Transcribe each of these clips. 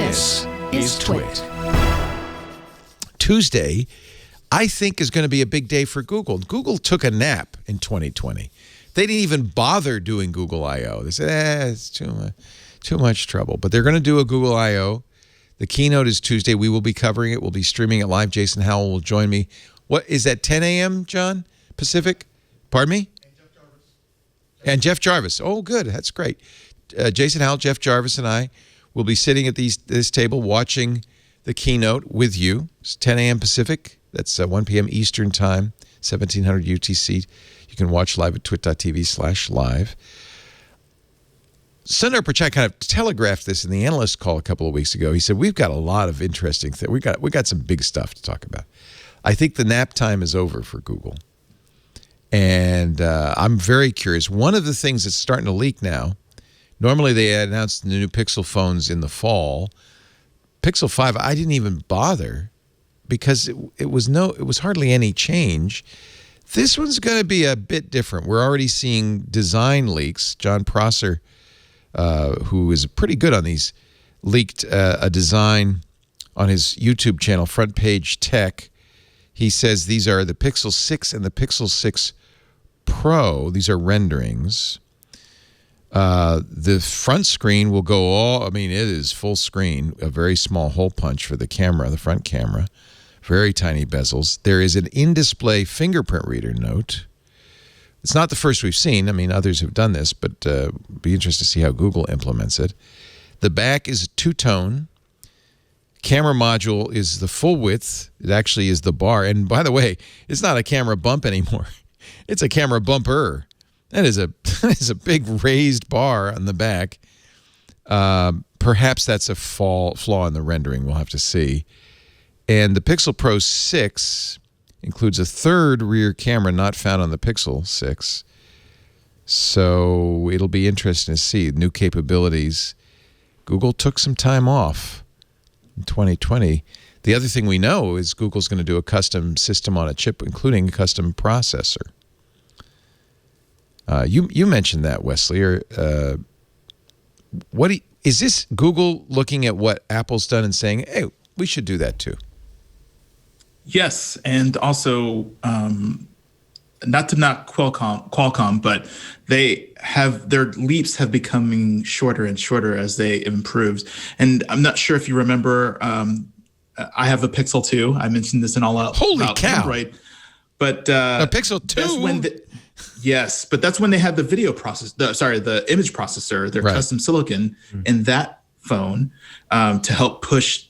This is TWiT. Tuesday, I think, is going to be a big day for Google. Google took a nap in 2020. They didn't even bother doing Google I.O. They said, it's too much trouble. But they're going to do a Google I.O. The keynote is Tuesday. We will be covering it. We'll be streaming it live. Jason Howell will join me. What is that, 10 a.m., John, Pacific? Pardon me? And Jeff Jarvis. Oh, good. That's great. Jason Howell, Jeff Jarvis, and I will be sitting at this table watching the keynote with you. It's 10 a.m. Pacific. That's 1 p.m. Eastern Time, 1700 UTC. You can watch live at twit.tv/live. Sundar Pichai kind of telegraphed this in the analyst call a couple of weeks ago. He said, we've got a lot of interesting things. We got some big stuff to talk about. I think the nap time is over for Google. And I'm very curious. One of the things that's starting to leak now, normally they announced the new Pixel phones in the fall. Pixel 5, I didn't even bother because it was hardly any change. This one's going to be a bit different. We're already seeing design leaks. John Prosser, who is pretty good on these, leaked a design on his YouTube channel, Front Page Tech. He says these are the Pixel 6 and the Pixel 6 Pro. These are renderings. The front screen will go it is full screen, a very small hole punch for the camera, the front camera, very tiny bezels. There is an in-display fingerprint reader note. It's not the first we've seen. I mean, others have done this, but be interested to see how Google implements it. The back is two-tone. Camera module is the full width. It actually is the bar. And by the way, it's not a camera bump anymore. It's a camera bumper. That is a big raised bar on the back. Perhaps that's a flaw in the rendering. We'll have to see. And the Pixel Pro 6 includes a third rear camera not found on the Pixel 6. So it'll be interesting to see new capabilities. Google took some time off in 2020. The other thing we know is Google's going to do a custom system on a chip, including a custom processor. You mentioned that, Wesley. Is this Google looking at what Apple's done and saying, hey, we should do that too? Yes, and also not to knock Qualcomm, but their leaps have becoming shorter and shorter as they improved. And I'm not sure if you remember, I have a Pixel 2. I mentioned this in all out. Holy cow! Android, but a Pixel 2. Yes, but that's when they had the the image processor, their custom silicon in that phone to help push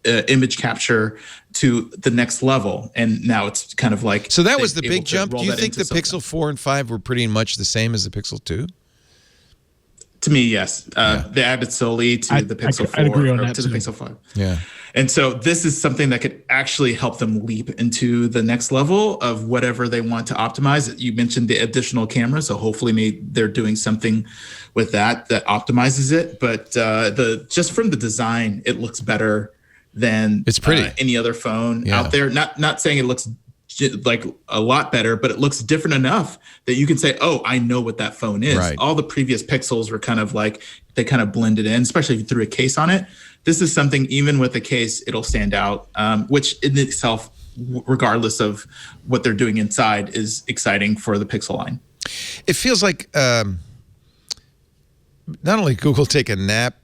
image capture to the next level. And now it's kind of like... So that was the big jump. Do you think the Pixel 4 and 5 were pretty much the same as the Pixel 2? To me, yes. They added solely to the Pixel 4 to the Pixel 5. Yeah. And so this is something that could actually help them leap into the next level of whatever they want to optimize. You mentioned the additional camera, so hopefully they're doing something with that optimizes it. But just from the design, it looks better than it's pretty. Any other phone out there. Not saying it looks like a lot better, but it looks different enough that you can say, oh, I know what that phone is. Right. All the previous Pixels were kind of like, they kind of blended in, especially if you threw a case on it. This is something, even with a case, it'll stand out, which in itself, regardless of what they're doing inside, is exciting for the Pixel line. It feels like not only Google take a nap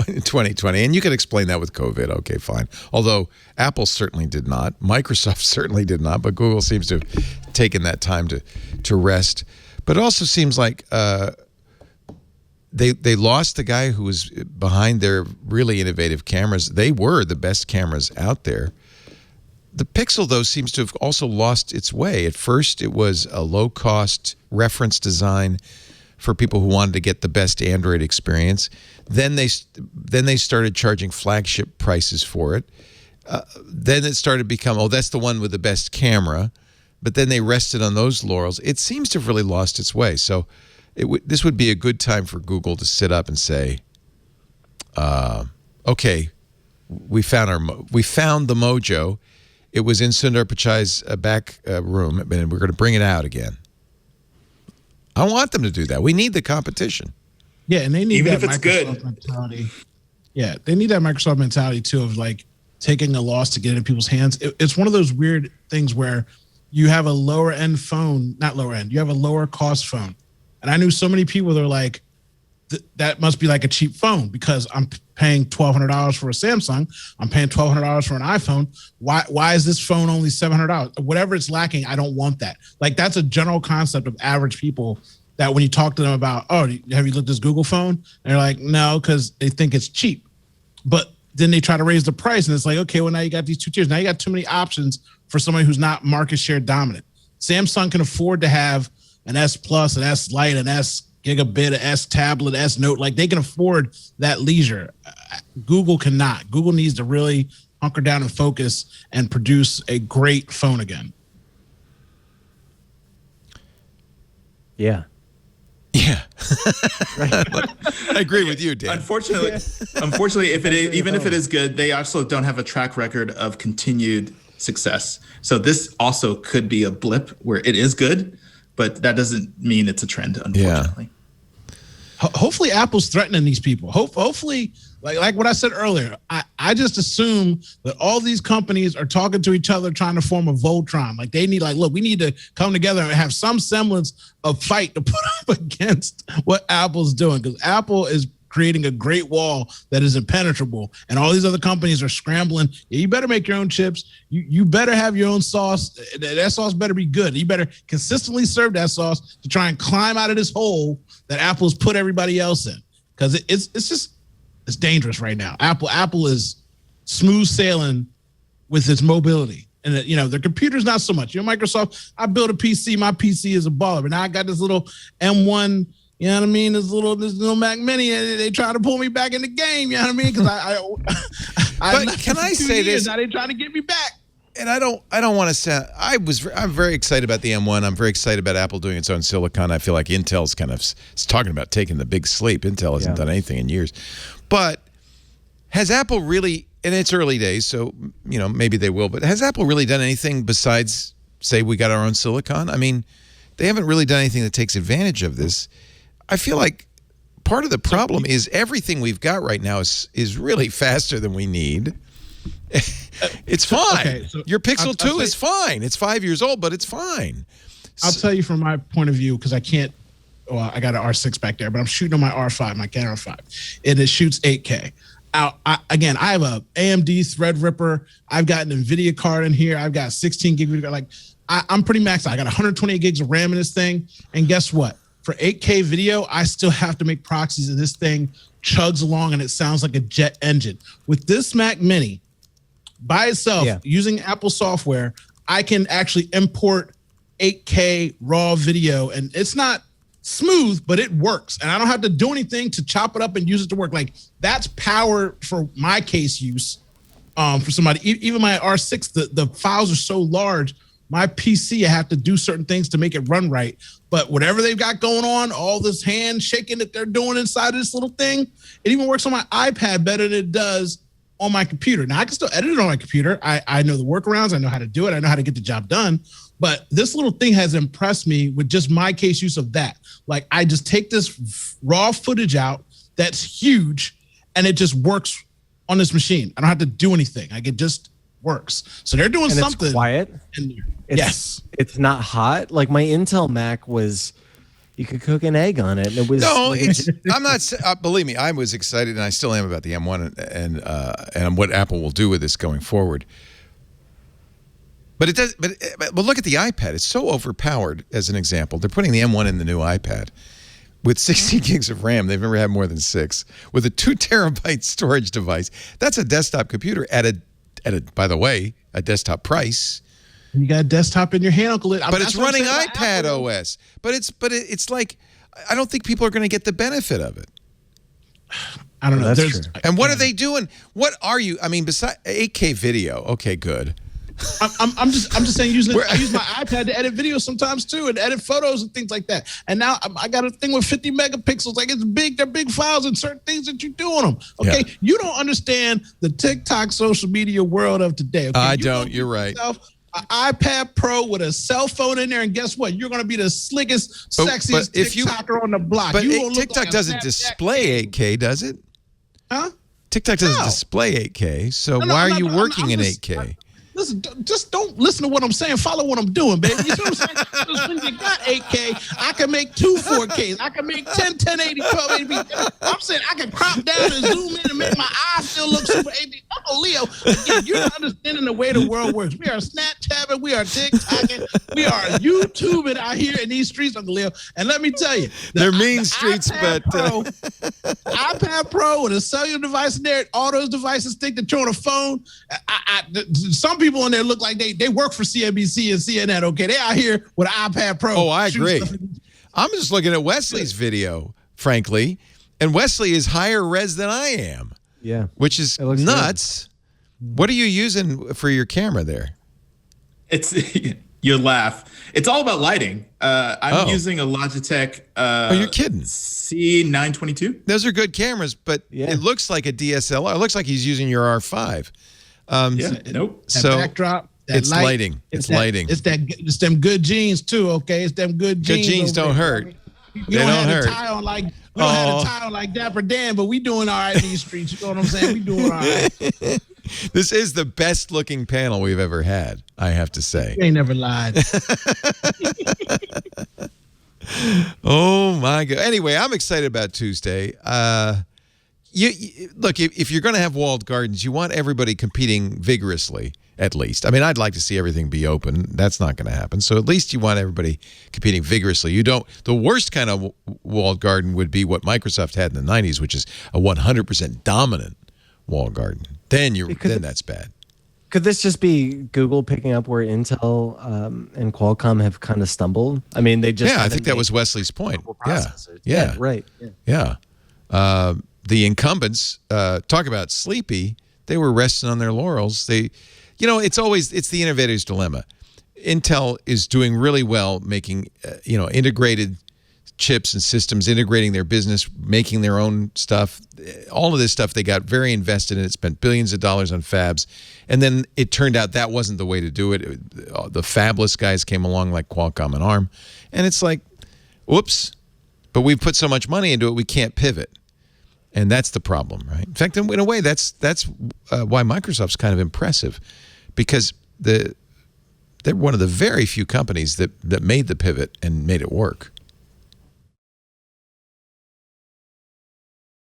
in 2020, and you can explain that with COVID. Okay, fine. Although Apple certainly did not. Microsoft certainly did not, but Google seems to have taken that time to rest. But it also seems like they lost the guy who was behind their really innovative cameras. They were the best cameras out there. The Pixel, though, seems to have also lost its way. At first, it was a low-cost reference design for people who wanted to get the best Android experience. Then they started charging flagship prices for it. Then it started to become, that's the one with the best camera. But then they rested on those laurels. It seems to have really lost its way. So this would be a good time for Google to sit up and say, okay, we found the mojo. It was in Sundar Pichai's back room, and we're going to bring it out again. I want them to do that. We need the competition. Yeah, and they need even that if it's Microsoft good mentality. Yeah, they need that Microsoft mentality too of like taking a loss to get it in people's hands. It's one of those weird things where you have a lower end phone, not lower end, you have a lower cost phone. And I knew so many people that are like, that must be like a cheap phone because I'm paying $1,200 for a Samsung. I'm paying $1,200 for an iPhone. Why is this phone only $700? Whatever it's lacking, I don't want that. Like that's a general concept of average people that when you talk to them about, oh, have you looked at this Google phone? And they're like, no, because they think it's cheap. But then they try to raise the price and it's like, okay, well now you got these two tiers. Now you got too many options for somebody who's not market share dominant. Samsung can afford to have an S Plus, an S Lite, an S Gigabit, an S tablet, S Note. Like they can afford that leisure. Google cannot. Google needs to really hunker down and focus and produce a great phone again. Yeah. Yeah. I agree with you, Dan. Unfortunately, even if it is good, they also don't have a track record of continued success. So this also could be a blip where it is good, but that doesn't mean it's a trend, unfortunately. Yeah. Hopefully Apple's threatening these people. Hopefully, like what I said earlier, I just assume that all these companies are talking to each other, trying to form a Voltron. Like they need, like, look, we need to come together and have some semblance of fight to put up against what Apple's doing. Because Apple is creating a great wall that is impenetrable. And all these other companies are scrambling. Yeah, you better make your own chips. You better have your own sauce. That sauce better be good. You better consistently serve that sauce to try and climb out of this hole that Apple's put everybody else in. Because it's dangerous right now. Apple is smooth sailing with its mobility. And their computer's not so much. Microsoft, I built a PC. My PC is a baller. But now I got this little M1, you know what I mean? This little Mac Mini, and they try to pull me back in the game. You know what I mean? Because But can I say this? Now they trying to get me back. And I don't want to sound. I'm very excited about the M1. I'm very excited about Apple doing its own silicon. I feel like Intel's kind of talking about taking the big sleep. Intel hasn't done anything in years. But has Apple really? And it's early days, so maybe they will. But has Apple really done anything besides say we got our own silicon? I mean, they haven't really done anything that takes advantage of this. I feel like part of the problem is everything we've got right now is really faster than we need. It's fine. Okay, so your Pixel 2 is fine. It's 5 years old, but it's fine. I'll tell you from my point of view, because I can't. Well, I got an R6 back there, but I'm shooting on my R5, my Canon R5, and it shoots 8K. I have a AMD Threadripper. I've got an NVIDIA card in here. I've got 16 gig. Like I'm pretty maxed out. I got 128 gigs of RAM in this thing, and guess what? For 8K video, I still have to make proxies, and this thing chugs along, and it sounds like a jet engine. With this Mac Mini, by itself, using Apple software, I can actually import 8K raw video, and it's not smooth, but it works. And I don't have to do anything to chop it up and use it to work. Like that's power for my case use. For somebody, even my R6, the files are so large. My PC, I have to do certain things to make it run right. But whatever they've got going on, all this hand shaking that they're doing inside of this little thing, it even works on my iPad better than it does on my computer. Now, I can still edit it on my computer. I know the workarounds. I know how to do it. I know how to get the job done. But this little thing has impressed me with just my case use of that. Like, I just take this raw footage out that's huge, and it just works on this machine. I don't have to do anything. Like, it just works. So they're doing something. It's quiet. Yes. It's not hot. Like, my Intel Mac was... You could cook an egg on it. And it was I'm not. Believe me, I was excited, and I still am about the M1 and what Apple will do with this going forward. But it does. But look at the iPad. It's so overpowered. As an example, they're putting the M1 in the new iPad with 16 gigs of RAM. They've never had more than 6 with a 2 terabyte storage device. That's a desktop computer at a by the way, a desktop price. You got a desktop in your hand, Uncle. But it's running iPad OS. But it's like, I don't think people are going to get the benefit of it. I don't know. That's true. And what are they doing? What are you? I mean, besides 8K video, okay, good. I'm just saying. I use my iPad to edit videos sometimes too, and edit photos and things like that. And now I got a thing with 50 megapixels. Like it's big. They're big files and certain things that you do on them. Okay, you don't understand the TikTok social media world of today. Okay? I don't. You're right. An iPad Pro with a cell phone in there, and guess what? You're going to be the slickest, sexiest TikToker on the block. But TikTok doesn't display 8K, does it? Huh? TikTok doesn't No. display 8K, so No, why I'm are you not- working I'm in just- 8K? Listen, just don't listen to what I'm saying. Follow what I'm doing, baby. You see what I'm saying? 'Cause when you got 8K, I can make 2 4Ks. I can make 10, 1080, 1280p. I'm saying I can crop down and zoom in and make my eyes still look super HD. Uncle Leo, again, you're not understanding the way the world works. We are Snapchatting, we are TikToking, we are YouTubing out here in these streets, Uncle Leo. And let me tell you, They're mean streets, iPad but iPad Pro with a cellular device in there, all those devices think that you're on a phone. Some people in there look like they work for CNBC and CNN. Okay, they out here with an iPad Pro. oh, I shooting agree. stuff. I'm just looking at Wesley's video, frankly, and Wesley is higher res than I am, Yeah. which is It looks nuts. What are you using for your camera there? It's you laugh. It's all about lighting. I'm Oh. using a Logitech Oh, you're kidding. C922. Those are good cameras, but Yeah. it looks like a DSLR. It looks like he's using your R5. Yeah, nope. That So backdrop, that it's light, lighting. It's that- lighting. It's them good jeans too. Okay, it's them good Good jeans. jeans over don't there. hurt. You They don't don't have hurt. the tie on like we don't have Oh. the tie on like Dapper Dan, but we doing all right in these streets. You know what I'm saying? We doing all right. This is the best looking panel we've ever had, I have to say. You ain't never lied. Oh my God. Anyway, I'm excited about Tuesday. Look, if you're going to have walled gardens, you want everybody competing vigorously, at least. I mean, I'd like to see everything be open. That's not going to happen. So at least you want everybody competing vigorously. You don't. The worst kind of walled garden would be what Microsoft had in the 90s, which is a 100% dominant walled garden. Then that's bad. Could this just be Google picking up where Intel and Qualcomm have kind of stumbled? I mean, they just Yeah, I haven't think that made was Wesley's point. mobile Yeah. processors. Yeah. Right. Yeah. Yeah. The incumbents, talk about sleepy, they were resting on their laurels. It's the innovator's dilemma. Intel is doing really well making, integrated chips and systems, integrating their business, making their own stuff. All of this stuff, they got very invested in it, spent billions of dollars on fabs. And then it turned out that wasn't the way to do it. The fabless guys came along like Qualcomm and ARM. And it's like, whoops, but we've put so much money into it, we can't pivot. And that's the problem, right? In fact, in a way, that's why Microsoft's kind of impressive, because they're one of the very few companies that made the pivot and made it work.